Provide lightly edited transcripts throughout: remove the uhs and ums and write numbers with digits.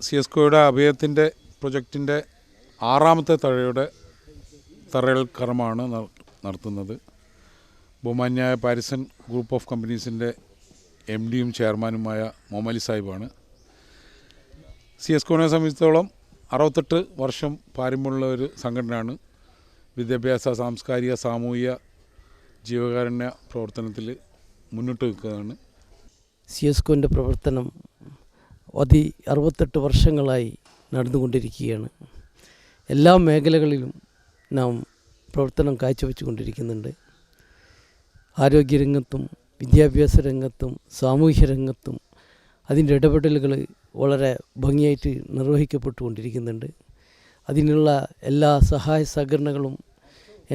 CSCOയുടെ അഭയത്തിൻ്റെ പ്രൊജക്റ്റിൻ്റെ 6ാമത്തെ തറയിൽ കർമ്മമാണ് നടത്തുന്നത്. ബഹുമാന്യായ പാരിസൺ ഗ്രൂപ്പ് ഓഫ് കമ്പനീസിൻ്റെ MDയും ചെയർമാനുമായ മൊമലി സാഹിബാണ്. CSCOനെ സംബന്ധിച്ചിടത്തോളം 68 വർഷം പാരമ്പര്യമുള്ള ഒരു സംഘടനയാണ്. വിദ്യാഭ്യാസ, സാംസ്കാരിക, സാമൂഹിക, ജീവകാരുണ്യ പ്രവർത്തനത്തിൽ മുന്നോട്ട് നിൽക്കുന്നതാണ്. CSCOൻ്റെ പ്രവർത്തനം 68 വർഷങ്ങളായി നടന്നുകൊണ്ടിരിക്കുകയാണ്. എല്ലാ മേഖലകളിലും നാം പ്രവർത്തനം കാഴ്ചവെച്ചുകൊണ്ടിരിക്കുന്നുണ്ട്. ആരോഗ്യരംഗത്തും വിദ്യാഭ്യാസ രംഗത്തും സാമൂഹ്യ രംഗത്തും അതിൻ്റെ ഇടപെടലുകൾ വളരെ ഭംഗിയായിട്ട് നിർവഹിക്കപ്പെട്ടുകൊണ്ടിരിക്കുന്നുണ്ട്. അതിനുള്ള എല്ലാ സഹായ സഹകരണങ്ങളും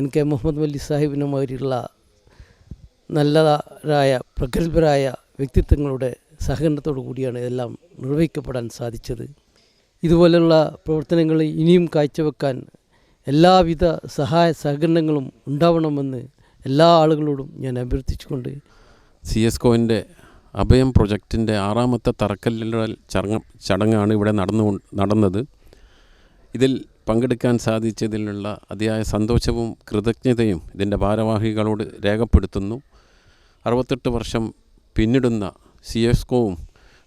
NK മുഹമ്മദ് വലി സാഹിബിനുമായിട്ടുള്ള നല്ലതായ പ്രഗത്ഭരായ വ്യക്തിത്വങ്ങളുടെ സഹകരണത്തോടു കൂടിയാണ് ഇതെല്ലാം നിർവഹിക്കപ്പെടാൻ സാധിച്ചത്. ഇതുപോലെയുള്ള പ്രവർത്തനങ്ങൾ ഇനിയും കാഴ്ചവെക്കാൻ എല്ലാവിധ സഹായ സഹകരണങ്ങളും ഉണ്ടാവണമെന്ന് എല്ലാ ആളുകളോടും ഞാൻ അഭ്യർത്ഥിച്ചുകൊണ്ട് CSCOൻ്റെ അഭയം പ്രൊജക്റ്റിൻ്റെ 6ാമത്തെ തറക്കല്ലിടൽ ചടങ്ങാണ് ഇവിടെ നടന്നത്. ഇതിൽ പങ്കെടുക്കാൻ സാധിച്ചതിലുള്ള അതിയായ സന്തോഷവും കൃതജ്ഞതയും ഇതിൻ്റെ ഭാരവാഹികളോട് രേഖപ്പെടുത്തുന്നു. 68 വർഷം പിന്നിടുന്ന CSCOവും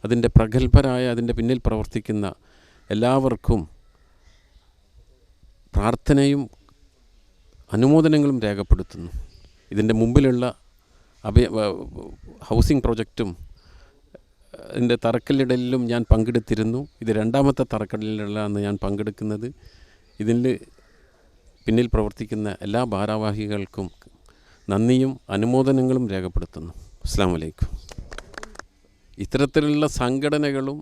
അതിൻ്റെ പ്രഗത്ഭരായ അതിൻ്റെ പിന്നിൽ പ്രവർത്തിക്കുന്ന എല്ലാവർക്കും പ്രാർത്ഥനയും അനുമോദനങ്ങളും രേഖപ്പെടുത്തുന്നു. ഇതിൻ്റെ മുമ്പിലുള്ള ഹൗസിംഗ് പ്രൊജക്റ്റും ഇതിൻ്റെ തറക്കല്ലിടലിലും ഞാൻ പങ്കെടുത്തിരുന്നു. ഇത് 2ാമത്തെ തറക്കല്ലിടലാണ് ഞാൻ പങ്കെടുക്കുന്നത്. ഇതിൽ പിന്നിൽ പ്രവർത്തിക്കുന്ന എല്ലാ ഭാരവാഹികൾക്കും നന്ദിയും അനുമോദനങ്ങളും രേഖപ്പെടുത്തുന്നു. അസ്സലാമു അലൈക്കും. ഇത്തരത്തിലുള്ള സംഘടനകളും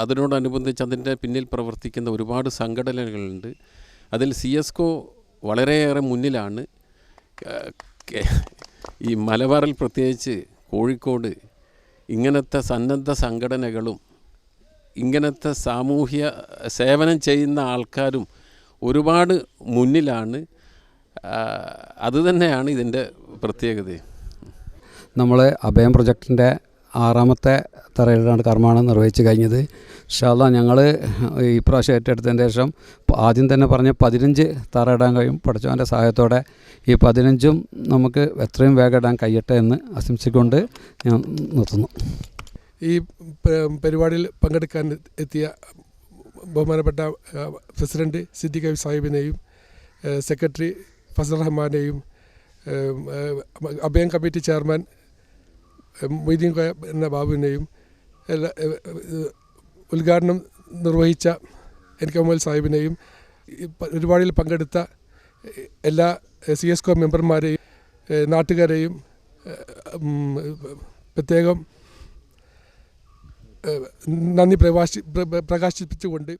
അതിനോടനുബന്ധിച്ച് അതിൻ്റെ പിന്നിൽ പ്രവർത്തിക്കുന്ന ഒരുപാട് സംഘടനകളുണ്ട്. അതിൽ CSCO വളരെയേറെ മുന്നിലാണ്. ഈ മലബാറിൽ പ്രത്യേകിച്ച് കോഴിക്കോട് ഇങ്ങനത്തെ സന്നദ്ധ സംഘടനകളും ഇങ്ങനത്തെ സാമൂഹ്യ സേവനം ചെയ്യുന്ന ആൾക്കാരും ഒരുപാട് മുന്നിലാണ്. അതുതന്നെയാണ് ഇതിൻ്റെ പ്രത്യേകത. നമ്മൾ അഭയം പ്രൊജക്റ്റിൻ്റെ 6ാമത്തെ തറയിലാണ് കർമ്മമാണ് നിർവഹിച്ച് കഴിഞ്ഞത്. ഇൻഷാ അല്ലാഹ് ഞങ്ങൾ ഈ പ്രാവശ്യം ഏറ്റെടുത്തതിന് ശേഷം ആദ്യം തന്നെ പറഞ്ഞ 15 തറ ഇടാൻ കഴിയും. പഠിച്ചവൻ്റെ സഹായത്തോടെ ഈ 15ഉം നമുക്ക് എത്രയും വേഗം ഇടാൻ കഴിയട്ടെ എന്ന് ആശംസിച്ചുകൊണ്ട് ഞാൻ നിർത്തുന്നു. ഈ പരിപാടിയിൽ പങ്കെടുക്കാൻ എത്തിയ ബഹുമാനപ്പെട്ട പ്രസിഡൻറ്റ് സിദ്ദിഖ് സാഹിബിനെയും സെക്രട്ടറി ഫസൽ റഹ്മാനെയും അഭയം കമ്മിറ്റി ചെയർമാൻ മൊയ്തീൻ എന്ന ബാബുവിനെയും ഉദ്ഘാടനം നിർവഹിച്ച NK മുഹമ്മദ് സാഹിബിനെയും പരിപാടിയിൽ പങ്കെടുത്ത എല്ലാ CSCO മെമ്പർമാരെയും നാട്ടുകാരെയും പ്രത്യേകം നന്ദി പ്രകാശിപ്പിച്ചുകൊണ്ട്